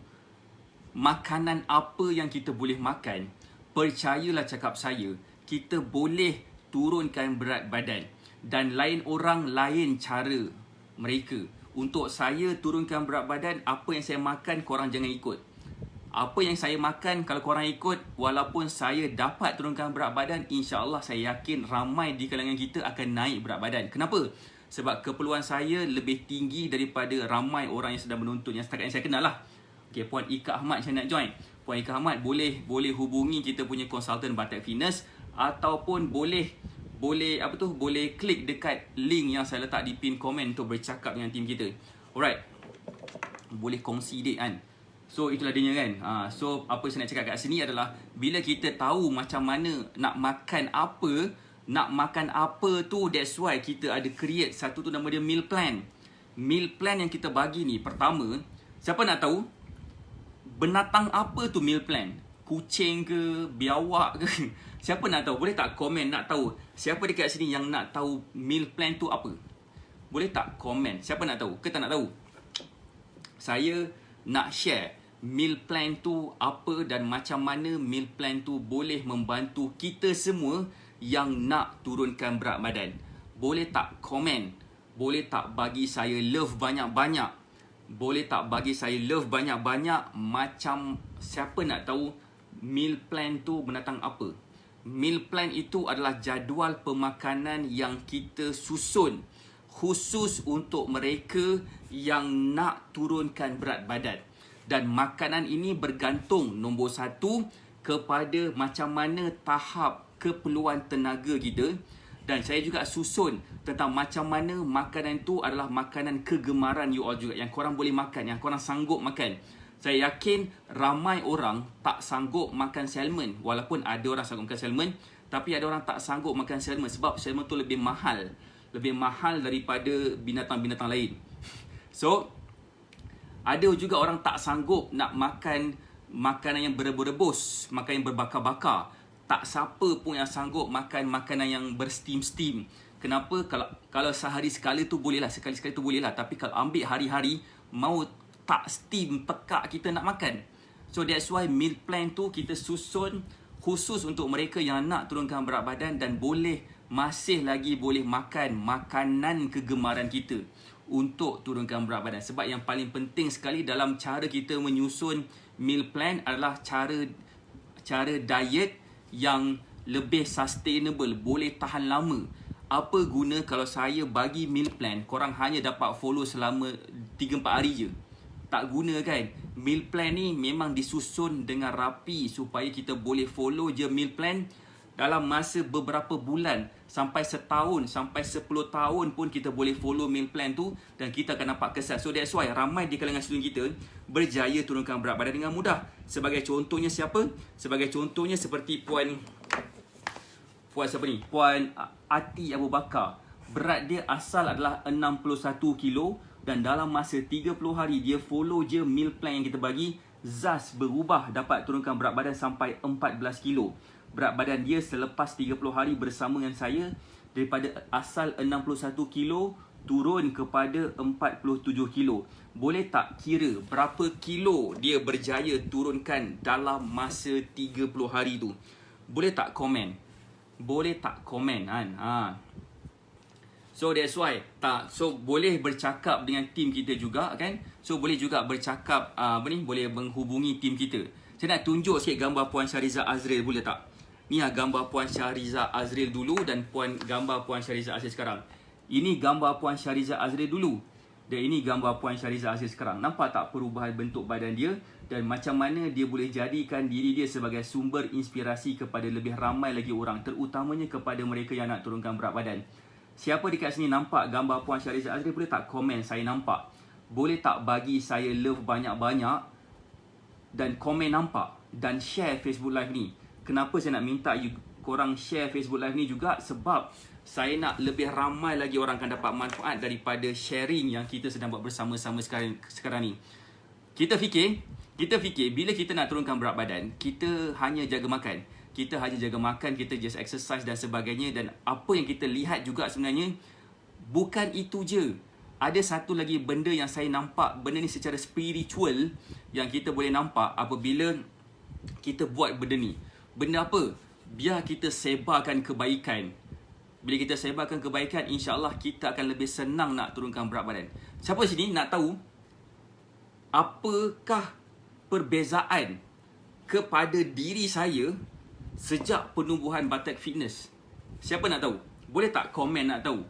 makanan apa yang kita boleh makan, percayalah cakap saya, kita boleh turunkan berat badan. Dan lain orang lain cara mereka. Untuk saya turunkan berat badan, apa yang saya makan korang jangan ikut. Apa yang saya makan kalau korang ikut, walaupun saya dapat turunkan berat badan, insya-Allah saya yakin ramai di kalangan kita akan naik berat badan. Kenapa? Sebab keperluan saya lebih tinggi daripada ramai orang yang sedang menonton, yang setakat yang saya kenal lah. Okay, Puan Ika Ahmad saya nak join. Puan Ika Ahmad boleh hubungi kita punya konsultan Batak Fitness, ataupun boleh klik dekat link yang saya letak di pin komen untuk bercakap dengan tim kita. Alright. Boleh kongsi date kan. So itulah dia kan. So apa saya nak cakap kat sini adalah, bila kita tahu macam mana nak makan apa tu, that's why kita ada create satu tu nama dia meal plan. Meal plan yang kita bagi ni, pertama, siapa nak tahu binatang apa tu meal plan? Kucing ke, biawak ke? Siapa nak tahu? Boleh tak komen nak tahu? Siapa dekat sini yang nak tahu meal plan tu apa? Boleh tak komen? Siapa nak tahu? Ke tak nak tahu? Saya nak share meal plan tu apa dan macam mana meal plan tu boleh membantu kita semua yang nak turunkan berat badan. Boleh tak komen? Boleh tak bagi saya love banyak-banyak? Boleh tak bagi saya love banyak-banyak? Macam siapa nak tahu meal plan tu binatang apa? Meal plan itu adalah jadual pemakanan yang kita susun khusus untuk mereka yang nak turunkan berat badan. Dan makanan ini bergantung, nombor 1, kepada macam mana tahap keperluan tenaga kita. Dan saya juga susun tentang macam mana makanan tu adalah makanan kegemaran you all juga, yang korang boleh makan, yang korang sanggup makan. Saya yakin ramai orang tak sanggup makan salmon. Walaupun ada orang sanggup makan salmon, tapi ada orang tak sanggup makan salmon sebab salmon tu lebih mahal. Lebih mahal daripada binatang-binatang lain. So, ada juga orang tak sanggup nak makan makanan yang berebus-rebus, makan yang berbakar-bakar. Tak siapa pun yang sanggup makan makanan yang bersteam-steam. Kenapa? Kalau sehari sekali tu boleh lah, sekali-sekali tu boleh lah. Tapi kalau ambil hari-hari, mau tak steam pekak kita nak makan. So that's why meal plan tu kita susun khusus untuk mereka yang nak turunkan berat badan dan masih lagi boleh makan makanan kegemaran kita untuk turunkan berat badan. Sebab yang paling penting sekali dalam cara kita menyusun meal plan adalah cara diet yang lebih sustainable, boleh tahan lama. Apa guna kalau saya bagi meal plan, korang hanya dapat follow selama 3-4 hari je? Tak guna kan? Meal plan ni memang disusun dengan rapi supaya kita boleh follow je meal plan dalam masa beberapa bulan, sampai setahun, sampai 10 tahun pun kita boleh follow meal plan tu dan kita akan nampak kesan. So that's why ramai di kalangan student kita berjaya turunkan berat badan dengan mudah. Sebagai contohnya siapa? Sebagai contohnya seperti Puan siapa ni? Puan Ati Abu Bakar. Berat dia asal adalah 61 kilo dan dalam masa 30 hari dia follow je meal plan yang kita bagi, zas berubah, dapat turunkan berat badan sampai 14 kilo. Berat badan dia selepas 30 hari bersama dengan saya, daripada asal 61 kilo turun kepada 47 kilo. Boleh tak kira berapa kilo dia berjaya turunkan dalam masa 30 hari tu? Boleh tak komen? Boleh tak komen kan? So that's why so boleh bercakap dengan tim kita juga kan. So boleh juga bercakap boleh menghubungi tim kita. Saya nak tunjuk sikit gambar Puan Syahriza Azril, boleh tak? Ni gambar Puan Syahriza Azril dulu dan gambar Puan Syahriza Azril sekarang. Ini gambar Puan Syahriza Azril dulu dan ini gambar Puan Syahriza Azril sekarang. Nampak tak perubahan bentuk badan dia dan macam mana dia boleh jadikan diri dia sebagai sumber inspirasi kepada lebih ramai lagi orang, terutamanya kepada mereka yang nak turunkan berat badan. Siapa dekat sini nampak gambar Puan Shahriza Azri, boleh tak komen saya nampak? Boleh tak bagi saya love banyak-banyak dan komen nampak dan share Facebook Live ni. Kenapa saya nak minta korang share Facebook Live ni juga? Sebab saya nak lebih ramai lagi orang akan dapat manfaat daripada sharing yang kita sedang buat bersama-sama sekarang ni. Kita fikir bila kita nak turunkan berat badan, kita hanya jaga makan. Kita just exercise dan sebagainya. Dan apa yang kita lihat juga sebenarnya, bukan itu je. Ada satu lagi benda yang saya nampak, benda ni secara spiritual, yang kita boleh nampak apabila kita buat benda ni. Benda apa? Biar kita sebarkan kebaikan. Bila kita sebarkan kebaikan, insya-Allah kita akan lebih senang nak turunkan berat badan. Siapa sini nak tahu apakah perbezaan kepada diri saya sejak penubuhan Batak Fitness? Siapa nak tahu? Boleh tak komen nak tahu?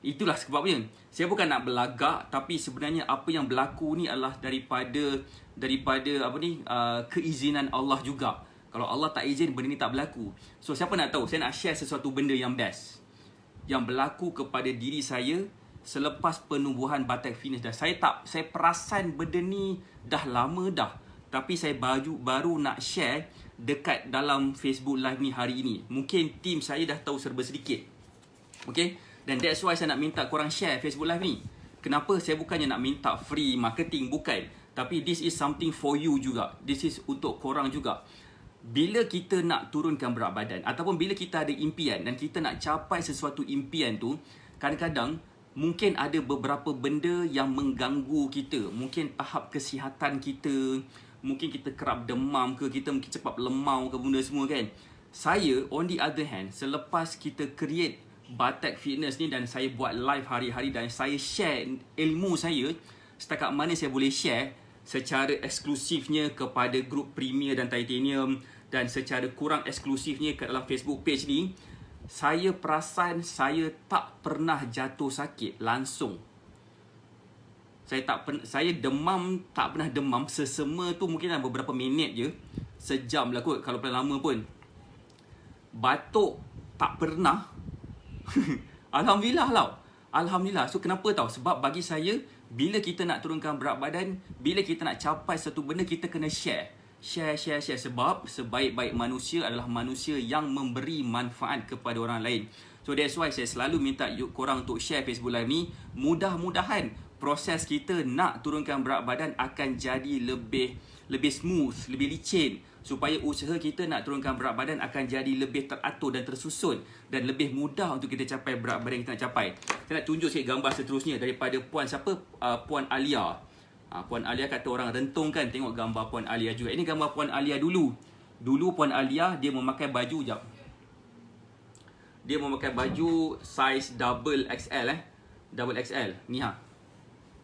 Itulah sebabnya. Saya bukan nak belagak, tapi sebenarnya apa yang berlaku ni adalah daripada keizinan Allah juga. Kalau Allah tak izin, benda ni tak berlaku. So siapa nak tahu? Saya nak share sesuatu benda yang best yang berlaku kepada diri saya selepas penubuhan Batak Fitness. Dan saya perasan benda ni dah lama dah, tapi saya baru nak share dekat dalam Facebook Live ni hari ini. Mungkin tim saya dah tahu serba sedikit. Okay? Dan that's why saya nak minta korang share Facebook Live ni. Kenapa? Saya bukannya nak minta free marketing, bukan. Tapi this is something for you juga. This is untuk korang juga. Bila kita nak turunkan berat badan, ataupun bila kita ada impian dan kita nak capai sesuatu impian tu, kadang-kadang mungkin ada beberapa benda yang mengganggu kita. Mungkin tahap kesihatan kita, mungkin kita kerap demam ke, kita mungkin cepat lemau ke, benda semua kan. Saya on the other hand, selepas kita create Batak Fitness ni dan saya buat live hari-hari dan saya share ilmu saya setakat mana saya boleh share, secara eksklusifnya kepada grup Premier dan Titanium, dan secara kurang eksklusifnya ke dalam Facebook page ni, saya perasan saya tak pernah jatuh sakit langsung. Saya demam, tak pernah demam. Sesema tu mungkin dalam beberapa minit je, sejam lah kot kalau paling lama pun. Batuk tak pernah. Alhamdulillah lah. Alhamdulillah. So kenapa tahu? Sebab bagi saya, bila kita nak turunkan berat badan, bila kita nak capai satu benda, kita kena share. Share. Sebab sebaik-baik manusia adalah manusia yang memberi manfaat kepada orang lain. So that's why saya selalu minta korang untuk share Facebook Live ni. Mudah-mudahan proses kita nak turunkan berat badan akan jadi lebih smooth, lebih licin. Supaya usaha kita nak turunkan berat badan akan jadi lebih teratur dan tersusun, dan lebih mudah untuk kita capai berat badan yang kita nak capai. Saya nak tunjuk sikit gambar seterusnya daripada Puan siapa? Puan Alia. Puan Alia kata orang rentung kan. Tengok gambar Puan Alia juga. Ini gambar Puan Alia dulu. Dulu Puan Alia dia memakai baju, jap. Dia memakai baju size double XL Double XL. Ni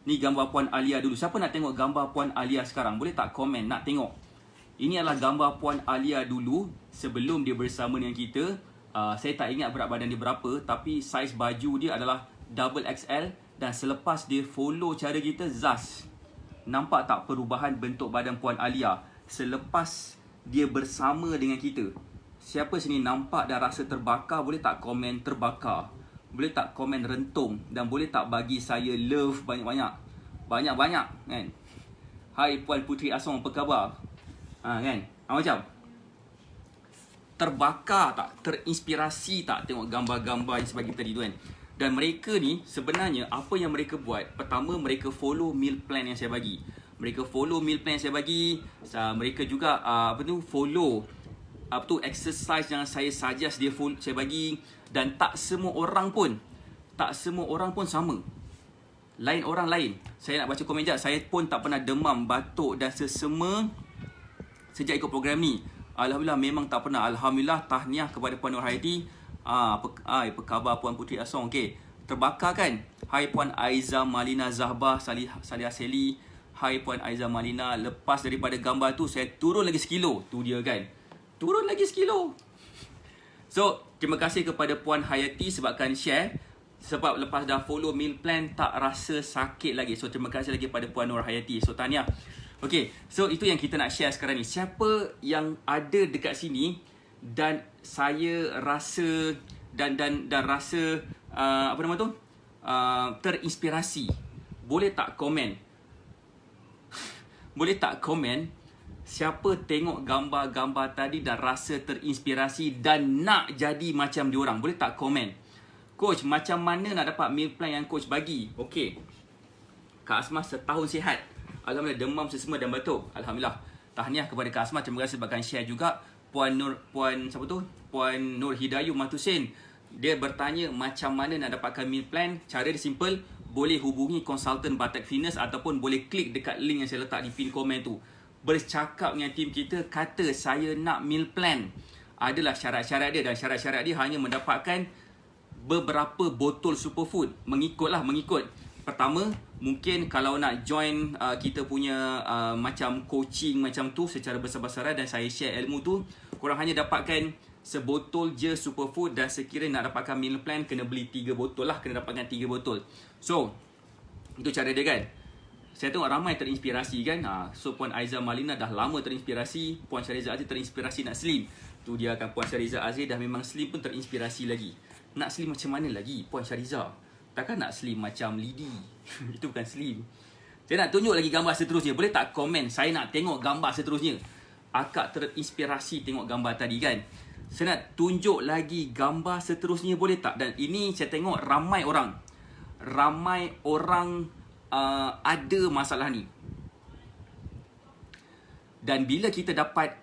Ni gambar Puan Alia dulu. Siapa nak tengok gambar Puan Alia sekarang? Boleh tak komen nak tengok? Ini adalah gambar Puan Alia dulu sebelum dia bersama dengan kita. Saya tak ingat berat badan dia berapa, tapi saiz baju dia adalah double XL. Dan selepas dia follow cara kita, Zaz. Nampak tak perubahan bentuk badan Puan Alia selepas dia bersama dengan kita? Siapa sini nampak dan rasa terbakar? Boleh tak komen terbakar? Boleh tak komen rentung? Dan boleh tak bagi saya love banyak-banyak? Banyak-banyak kan? Hai Puan Putri Asong, apa khabar? Kan? Macam terbakar tak? Terinspirasi tak tengok gambar-gambar yang sebagi tadi tu kan? Dan mereka ni sebenarnya apa yang mereka buat, pertama mereka follow meal plan yang saya bagi. Mereka follow meal plan yang saya bagi. Mereka juga follow exercise yang saya suggest dia saya bagi. Dan tak semua orang pun sama. Lain orang lain. Saya nak baca komen sekejap. Saya pun tak pernah demam, batuk dan sesema sejak ikut program ni. Alhamdulillah, memang tak pernah. Alhamdulillah, tahniah kepada Puan Nurhayati. Apa khabar Puan Putri Asong? Okay, terbakar kan? Hai Puan Aiza Malina Zahbah Salihah Seli. Hai Puan Aiza Malina. Lepas daripada gambar tu, saya turun lagi sekilo. Tu dia kan, turun lagi sekilo. So, terima kasih kepada Puan Hayati sebabkan share. Sebab lepas dah follow meal plan, tak rasa sakit lagi. So, terima kasih lagi pada Puan Nur Hayati. So, tahniah. Okay, so itu yang kita nak share sekarang ni. Siapa yang ada dekat sini dan saya rasa dan rasa apa nama tu? Terinspirasi. Boleh tak komen? Boleh tak komen siapa tengok gambar-gambar tadi dan rasa terinspirasi dan nak jadi macam diorang? Boleh tak komen? Coach, macam mana nak dapat meal plan yang coach bagi? Okey. Kak Asmah setahun sihat. Alhamdulillah, demam sesama dan batuk. Alhamdulillah. Tahniah kepada Kak Asmah. Terima kasih sebabkan share juga. Puan siapa tu? Puan Nur Hidayu Matusin. Dia bertanya macam mana nak dapatkan meal plan. Cara dia simple. Boleh hubungi konsultan Batak Fitness ataupun boleh klik dekat link yang saya letak di pin komen tu. Bercakap dengan tim kita, kata saya nak meal plan. Adalah syarat-syarat dia, dan syarat-syarat dia hanya mendapatkan beberapa botol superfood. Mengikut. Pertama, mungkin kalau nak join kita punya macam coaching macam tu secara besar-besaran dan saya share ilmu tu, korang hanya dapatkan sebotol je superfood, dan sekiranya nak dapatkan meal plan kena beli 3 botol lah, kena dapatkan 3 botol. So, itu cara dia kan. Saya tengok ramai terinspirasi kan. So, Puan Aiza Malina dah lama terinspirasi, Puan Syariza Aziz terinspirasi nak slim. Tu dia kan, Puan Syariza Aziz dah memang slim pun terinspirasi lagi. Nak slim macam mana lagi Puan Syariza? Takkan nak slim macam Lidi. Itu bukan slim. Saya nak tunjuk lagi gambar seterusnya. Boleh tak komen? Saya nak tengok gambar seterusnya. Akak terinspirasi tengok gambar tadi kan. Saya nak tunjuk lagi gambar seterusnya, boleh tak? Dan ini saya tengok ramai orang ada masalah ni. Dan bila kita dapat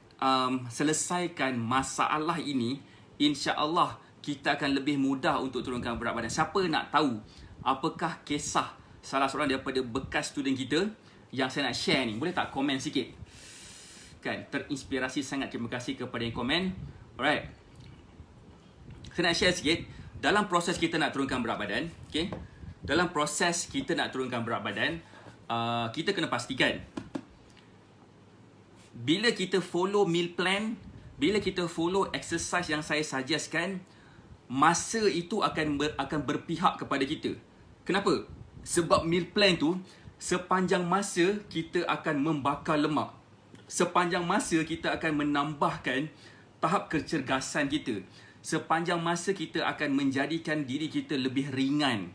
selesaikan masalah ini, insya-Allah kita akan lebih mudah untuk turunkan berat badan. Siapa nak tahu apakah kisah salah seorang daripada bekas student kita yang saya nak share ni? Boleh tak komen sikit? Kan, terinspirasi sangat. Terima kasih kepada yang komen. Alright. Saya nak share sikit. Dalam proses kita nak turunkan berat badan, okay? Dalam proses kita nak turunkan berat badan, kita kena pastikan bila kita follow meal plan, bila kita follow exercise yang saya suggestkan, masa itu akan berpihak kepada kita. Kenapa? Sebab meal plan tu sepanjang masa kita akan membakar lemak. Sepanjang masa kita akan menambahkan tahap kecergasan kita. Sepanjang masa kita akan menjadikan diri kita lebih ringan.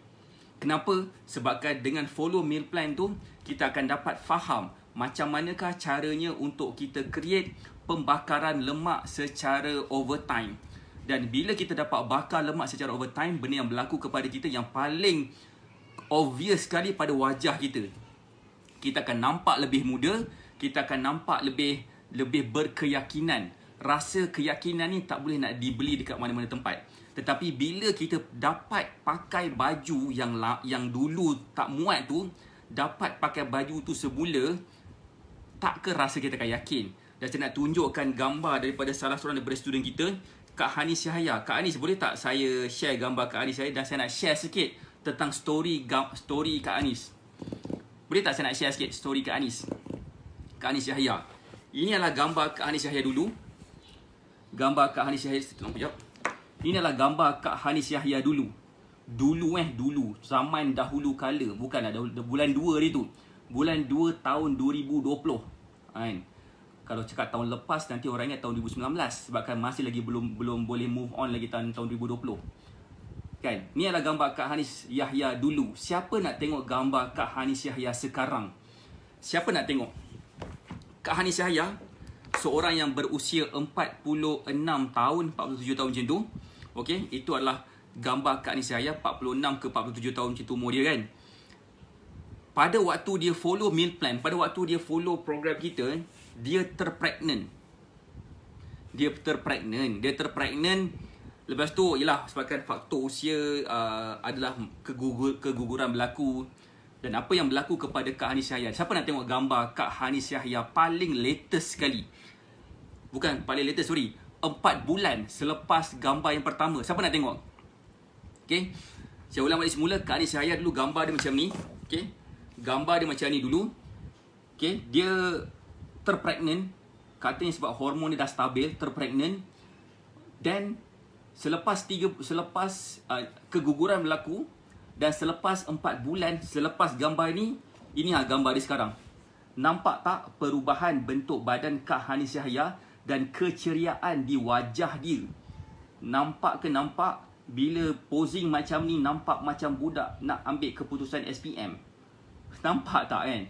Kenapa? Sebabkan dengan follow meal plan tu, kita akan dapat faham macam manakah caranya untuk kita create pembakaran lemak secara overtime. Dan bila kita dapat bakar lemak secara overtime, benda yang berlaku kepada kita yang paling obvious sekali pada wajah kita. Kita akan nampak lebih muda, kita akan nampak lebih berkeyakinan. Rasa keyakinan ni tak boleh nak dibeli dekat mana-mana tempat. Tetapi bila kita dapat pakai baju yang dulu tak muat tu, dapat pakai baju tu semula, tak ke rasa kita akan yakin. Dan saya nak tunjukkan gambar daripada salah seorang daripada student kita, Kak Hanis Yahya. Kak Hanis, boleh tak saya share gambar Kak Hanis Yahya? Dan saya nak share sikit tentang story Kak Hanis. Boleh tak saya nak share sikit story Kak Hanis? Kak Hanis Yahya. Ini adalah gambar Kak Hanis Yahya dulu. Gambar Kak Hanis Yahya. Ini adalah gambar Kak Hanis Yahya dulu. Dulu. Zaman dahulu kala. Bukanlah bulan 2 dia tu. Bulan 2 tahun 2020. Kan? Kalau cakap tahun lepas, nanti orang ingat tahun 2019. Sebabkan masih lagi belum boleh move on lagi tahun 2020. Kan? Ni adalah gambar Kak Hanis Yahya dulu. Siapa nak tengok gambar Kak Hanis Yahya sekarang? Siapa nak tengok? Kak Hanis Yahya, seorang yang berusia 46 tahun, 47 tahun macam tu. Okey, itu adalah gambar Kak Hanis Yahya, 46 ke 47 tahun macam tu umur dia kan. Pada waktu dia follow meal plan, pada waktu dia follow program kita, dia terpregnant. Dia terpregnant. Lepas tu, ialah sebabkan faktor usia adalah keguguran berlaku. Dan apa yang berlaku kepada Kak Hanis Yahya? Siapa nak tengok gambar Kak Hanis Yahya paling latest sekali? Bukan paling latest, sorry. 4 bulan selepas gambar yang pertama. Siapa nak tengok? Okay. Saya ulang balik semula. Kak Hanis Yahya dulu gambar dia macam ni. Okay. Gambar dia macam ni dulu. Okay. Dia terpregnant. Katanya sebab hormon dia dah stabil. Terpregnant. Dan selepas keguguran berlaku, dan selepas 4 bulan selepas gambar ni, ini gambar dia sekarang. Nampak tak perubahan bentuk badan Kak Hanis Yahya dan keceriaan di wajah dia? Nampak ke nampak? bila posing macam ni nampak macam budak nak ambil keputusan SPM. Nampak tak kan?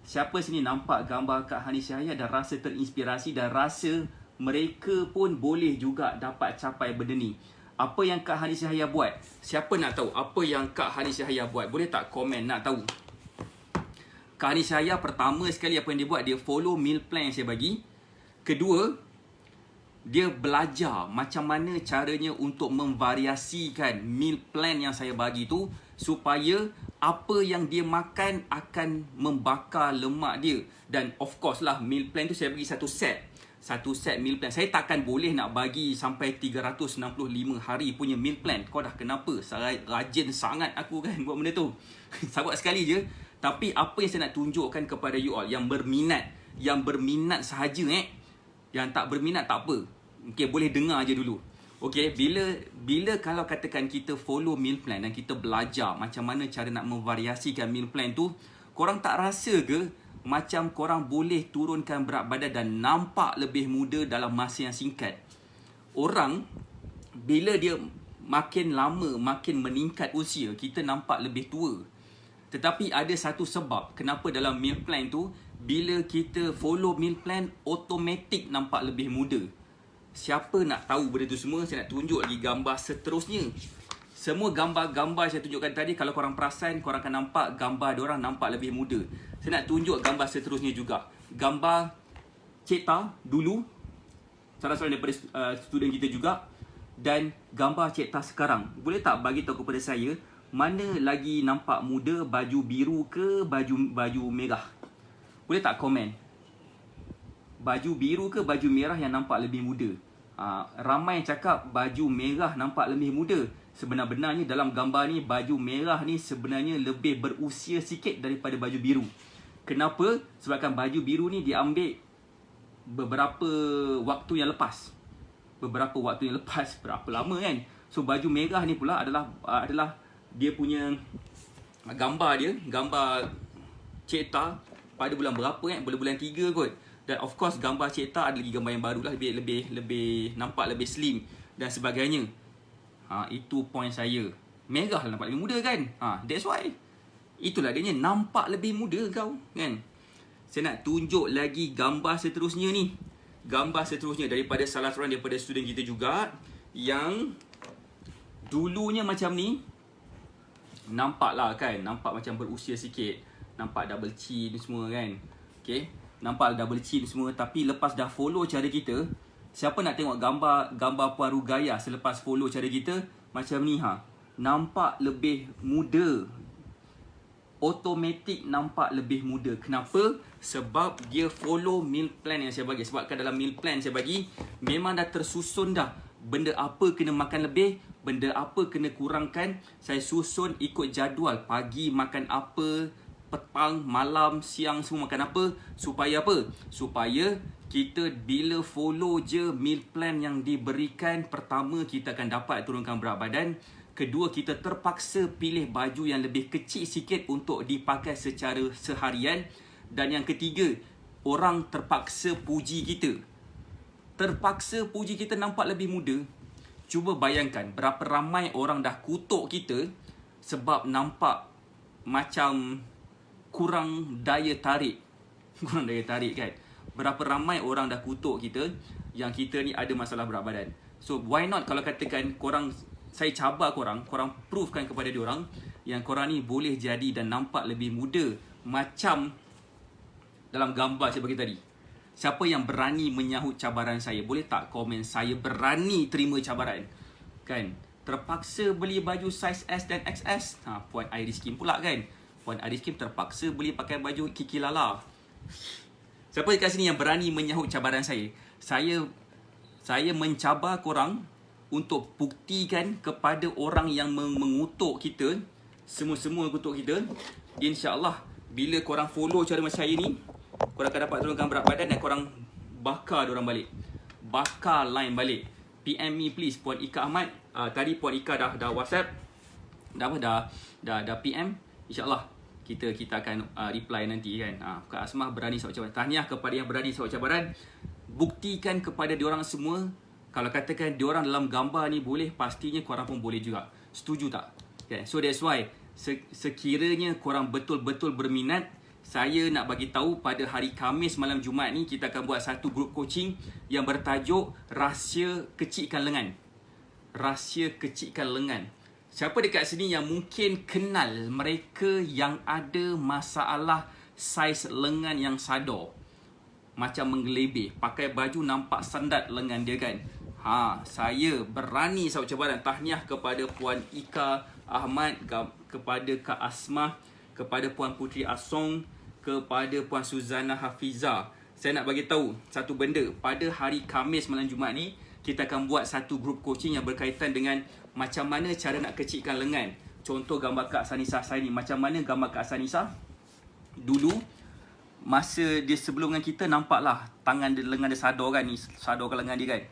Siapa sini nampak gambar Kak Hanis Yahya dan rasa terinspirasi dan rasa mereka pun boleh juga dapat capai benda ni? Apa yang Kak Hanis Yahya buat? Siapa nak tahu apa yang Kak Hanis Yahya buat? Boleh tak komen nak tahu? Kak Hanis Yahya pertama sekali apa yang dia buat, dia follow meal plan yang saya bagi. Kedua, dia belajar macam mana caranya untuk memvariasikan meal plan yang saya bagi tu supaya apa yang dia makan akan membakar lemak dia. Dan of course lah, meal plan tu saya bagi satu set meal plan. Saya takkan boleh nak bagi sampai 365 hari punya meal plan. Kau dah kenapa? Rajin sangat aku kan buat benda tu. Sabar sekali je. Tapi apa yang saya nak tunjukkan kepada you all yang berminat sahaja yang tak berminat tak apa. Okay, boleh dengar je dulu. Okay, bila kalau katakan kita follow meal plan dan kita belajar macam mana cara nak memvariasikan meal plan tu, korang tak rasa ke macam korang boleh turunkan berat badan dan nampak lebih muda dalam masa yang singkat? Orang, bila dia makin lama, makin meningkat usia, kita nampak lebih tua. Tetapi ada satu sebab kenapa dalam meal plan tu, bila kita follow meal plan, automatik nampak lebih muda. Siapa nak tahu benda tu semua, saya nak tunjuk lagi gambar seterusnya. Semua gambar-gambar saya tunjukkan tadi, kalau korang perasan, korang akan nampak gambar diorang nampak lebih muda. Saya nak tunjuk gambar seterusnya juga. Gambar Cik Ta dulu, salah seorang daripada student kita juga. Dan gambar Cik Ta sekarang. Boleh tak bagi tahu kepada saya, mana lagi nampak muda, baju biru ke baju merah? Boleh tak komen? Baju biru ke baju merah yang nampak lebih muda? Ramai yang cakap baju merah nampak lebih muda. Sebenarnya dalam gambar ni, baju merah ni sebenarnya lebih berusia sikit daripada baju biru. Kenapa? Sebabkan baju biru ni diambil beberapa waktu yang lepas. Berapa lama kan? So baju merah ni pula adalah dia punya gambar Cik Ta pada bulan berapa kan? Bulan 3 kot. Dan of course gambar Cik Ta ada lagi gambar yang baru lah, lebih nampak lebih slim dan sebagainya. Itu point saya. Merah lah nampak lebih muda kan? That's why. Itulah adanya nampak lebih muda kau kan? Saya nak tunjuk lagi gambar seterusnya ni. Gambar seterusnya daripada salah seorang daripada student kita juga, yang dulunya macam ni. Nampak lah kan? Nampak macam berusia sikit. Nampak double chin semua kan? Okay, nampak double chin semua. Tapi lepas dah follow cara kita, siapa nak tengok gambar Puan Rugaya selepas follow cara kita? Macam ni nampak lebih muda. Automatik nampak lebih muda. Kenapa? Sebab dia follow meal plan yang saya bagi. Sebabkan dalam meal plan saya bagi, memang dah tersusun dah. Benda apa kena makan lebih, benda apa kena kurangkan. Saya susun ikut jadual. Pagi makan apa, petang, malam, siang semua makan apa. Supaya apa? Supaya kita bila follow je meal plan yang diberikan, pertama kita akan dapat turunkan berat badan. Kedua, kita terpaksa pilih baju yang lebih kecil sikit untuk dipakai secara seharian. Dan yang ketiga, orang terpaksa puji kita. Terpaksa puji kita nampak lebih muda. Cuba bayangkan berapa ramai orang dah kutuk kita sebab nampak macam kurang daya tarik. Kurang daya tarik kan? Berapa ramai orang dah kutuk kita yang kita ni ada masalah berat badan. So why not kalau katakan korang, saya cabar korang provekan kepada diorang yang korang ni boleh jadi dan nampak lebih muda macam dalam gambar saya bagi tadi. Siapa yang berani menyahut cabaran saya? Boleh tak komen saya berani terima cabaran? Kan? Terpaksa beli baju saiz S dan XS. Puan Iris Kim pula kan? Puan Iris Kim terpaksa beli pakai baju Kiki Lala. Siapa kat sini yang berani menyahut cabaran saya? Saya mencabar korang untuk buktikan kepada orang yang mengutuk kita, semua kutuk kita. InsyaAllah bila korang follow cara macam saya ni, korang akan dapat turunkan berat badan dan korang bakar diorang balik. Bakar line balik. PM me please, Puan Ika Ahmad. Tadi Puan Ika dah WhatsApp. Dah PM. InsyaAllah kita akan reply nanti kan. Kak Asmah berani sawat cabaran. Tahniah kepada yang berani sawat cabaran. Buktikan kepada diorang semua Kalau katakan diorang dalam gambar ni boleh, pastinya korang pun boleh juga. Setuju tak? Okay. So that's why sekiranya korang betul-betul berminat, saya nak bagi tahu pada hari Khamis malam Jumaat ni kita akan buat satu grup coaching yang bertajuk Rahsia Kecilkan Lengan. Rahsia Kecilkan Lengan. Siapa dekat sini yang mungkin kenal mereka yang ada masalah saiz lengan yang sadar, macam menggelebih, pakai baju nampak sandat lengan dia kan? Saya berani saya ucap dan tahniah kepada Puan Ika Ahmad, kepada Kak Asmah, kepada Puan Putri Asong, kepada Puan Suzana Hafiza. Saya nak bagi tahu satu benda, pada hari Khamis malam Jumaat ni kita akan buat satu grup coaching yang berkaitan dengan macam mana cara nak kecilkan lengan. Contoh gambar Kak Sanisa saya ni, macam mana gambar Kak Sanisa dulu masa dia sebelum dengan kita, nampaklah tangan dia, lengan dia sadar kan, ni sadarkan lengan dia kan.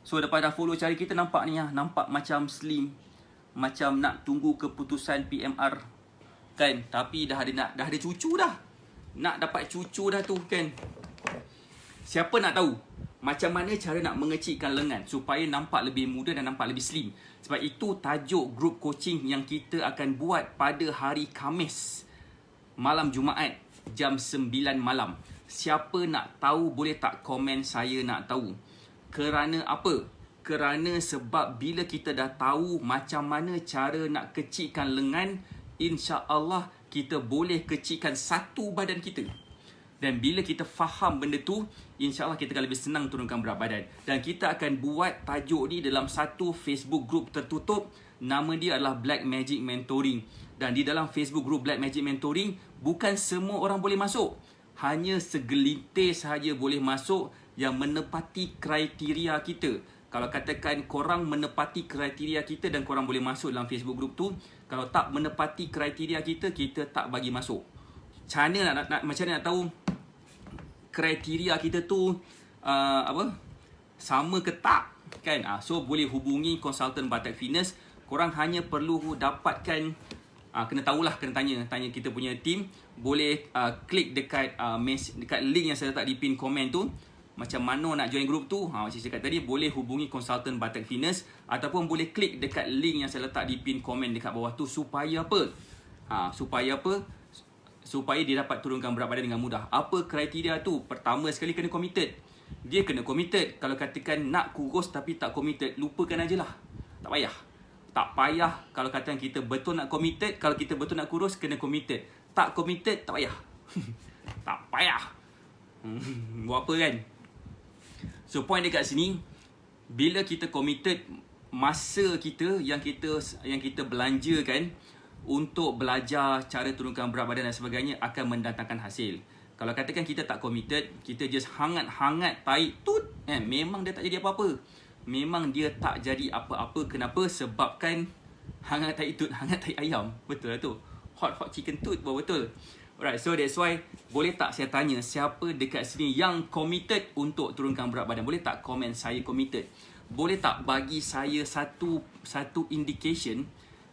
So lepas dah follow cara kita, nampak ni nampak macam slim, macam nak tunggu keputusan PMR kan. Tapi dah ada cucu dah, nak dapat cucu dah tu kan. Siapa nak tahu macam mana cara nak mengecilkan lengan supaya nampak lebih muda dan nampak lebih slim? Sebab itu tajuk grup coaching yang kita akan buat pada hari Khamis malam Jumaat jam 9 malam. Siapa nak tahu boleh tak komen saya nak tahu. Kerana apa? Kerana sebab bila kita dah tahu macam mana cara nak kecilkan lengan, insya-Allah kita boleh kecilkan satu badan kita. Dan bila kita faham benda tu, insya-Allah kita akan lebih senang turunkan berat badan. Dan kita akan buat tajuk ni dalam satu Facebook group tertutup. Nama dia adalah Black Magic Mentoring. Dan di dalam Facebook group Black Magic Mentoring, bukan semua orang boleh masuk. Hanya segelintir sahaja boleh masuk yang menepati kriteria kita. Kalau katakan korang menepati kriteria kita dan korang boleh masuk dalam Facebook group tu. Kalau tak menepati kriteria kita, kita tak bagi masuk. Macam mana nak tahu kriteria kita tu sama ke tak kan? So boleh hubungi konsultan Batak Fitness. Korang hanya perlu dapatkan, kena tahulah, kena tanya kita punya team. Boleh klik dekat link yang saya letak di pin komen tu. Macam mana nak join group tu? Macam saya cakap tadi, boleh hubungi konsultan Batak Fitness ataupun boleh klik dekat link yang saya letak di pin komen dekat bawah tu. Supaya apa? Supaya dia dapat turunkan berat badan dengan mudah. Apa kriteria tu? Pertama sekali kena committed. Dia kena committed. Kalau katakan nak kurus tapi tak committed, lupakan aje lah. Tak payah. Tak payah kalau katakan kita betul nak committed. Kalau kita betul nak kurus, kena committed. Tak committed, tak payah. Tak payah. Buat apa kan? So point dekat sini, bila kita committed, masa kita yang kita belanjakan untuk belajar cara turunkan berat badan dan sebagainya akan mendatangkan hasil. Kalau katakan kita tak committed, kita just hangat-hangat tarik tut, memang dia tak jadi apa-apa. Memang dia tak jadi apa-apa. Kenapa? Sebabkan hangat tarik tut, hangat tarik ayam. Betul lah tu. Hot chicken tut pun betul. Alright, so that's why boleh tak saya tanya siapa dekat sini yang committed untuk turunkan berat badan? Boleh tak komen saya committed? Boleh tak bagi saya satu indication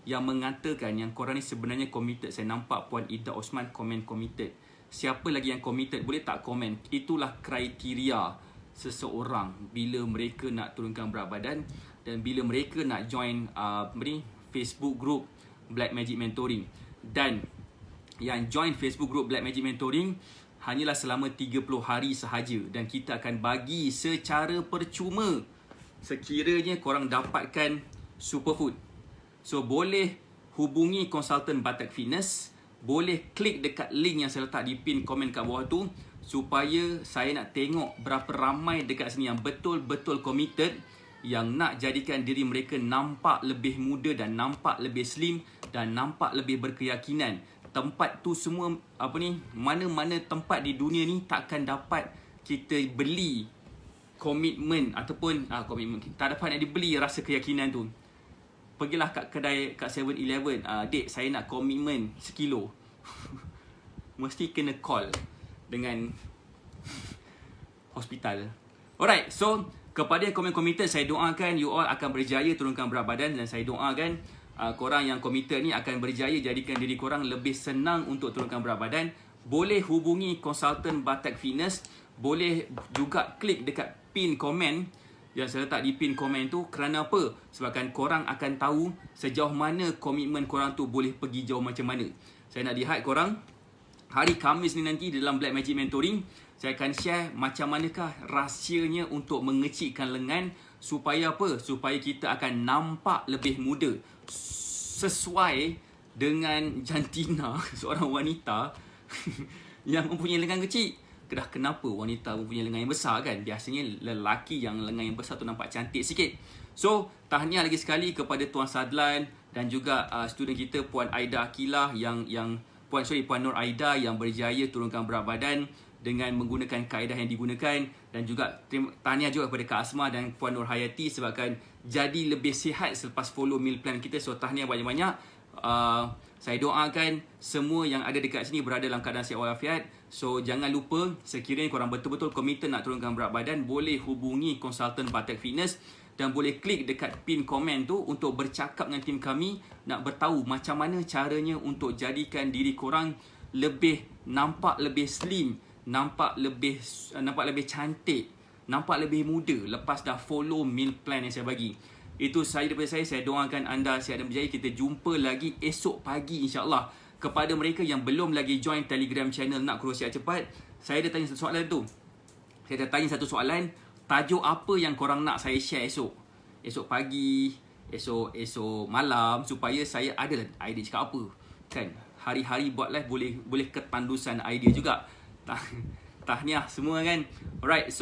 yang mengatakan yang korang ni sebenarnya committed? Saya nampak Puan Ida Osman komen committed. Siapa lagi yang committed? Boleh tak komen? Itulah kriteria seseorang bila mereka nak turunkan berat badan dan bila mereka nak join Facebook group Black Magic Mentoring. Dan yang join Facebook group Black Magic Mentoring hanyalah selama 30 hari sahaja dan kita akan bagi secara percuma sekiranya korang dapatkan superfood. So boleh hubungi konsultan Batak Fitness, boleh klik dekat link yang saya letak di pin komen kat bawah tu supaya saya nak tengok berapa ramai dekat sini yang betul-betul committed, yang nak jadikan diri mereka nampak lebih muda dan nampak lebih slim dan nampak lebih berkeyakinan. Tempat tu semua mana-mana tempat di dunia ni takkan dapat kita beli komitmen ataupun komitmen, tak dapat nak dibeli rasa keyakinan tu. Pergilah kat kedai kat 7-Eleven, dek saya nak komitmen 1 kilo. Mesti kena call dengan hospital. Alright, so kepada yang committed, saya doakan you all akan berjaya turunkan berat badan dan saya doakan korang yang committed ni akan berjaya jadikan diri korang lebih senang untuk turunkan berat badan. Boleh hubungi konsultan Batak Fitness, boleh juga klik dekat pin komen yang saya letak di pin komen tu. Kerana apa? Sebabkan korang akan tahu sejauh mana komitmen korang tu boleh pergi jauh macam mana. Saya nak lihat korang hari Khamis ni nanti dalam Black Magic Mentoring, saya akan share macam manakah rahsianya untuk mengecikkan lengan supaya apa? Supaya kita akan nampak lebih muda. Sesuai dengan jantina seorang wanita yang mempunyai lengan kecil. Kenapa wanita mempunyai lengan yang besar kan? Biasanya lelaki yang lengan yang besar tu nampak cantik sikit. So, tahniah lagi sekali kepada Tuan Sadlan dan juga student kita Puan Aida Akilah yang Puan Nur Aida yang berjaya turunkan berat badan dengan menggunakan kaedah yang digunakan, dan juga tahniah juga kepada Kak Asma dan Puan Nur Hayati sebabkan jadi lebih sihat selepas follow meal plan kita. So tahniah banyak-banyak. Saya doakan semua yang ada dekat sini berada dalam keadaan sihat walafiat. So jangan lupa, sekiranya korang betul-betul komited nak turunkan berat badan, boleh hubungi konsultan Batek Fitness dan boleh klik dekat pin komen tu untuk bercakap dengan tim kami, nak bertahu macam mana caranya untuk jadikan diri korang lebih nampak lebih slim, nampak lebih cantik, nampak lebih muda lepas dah follow meal plan yang saya bagi. Itu saya daripada saya doakan anda sihat dan berjaya. Kita jumpa lagi esok pagi insya-Allah. Kepada mereka yang belum lagi join Telegram channel Nak Kurus Sihat Cepat, saya dah tanya satu soalan tu. Saya dah tanya satu soalan, tajuk apa yang korang nak saya share esok? Esok pagi, esok malam, supaya saya ada idea cakap apa. Kan? Hari-hari buat live boleh ketandusan idea juga. Tahniah semua kan. Alright, so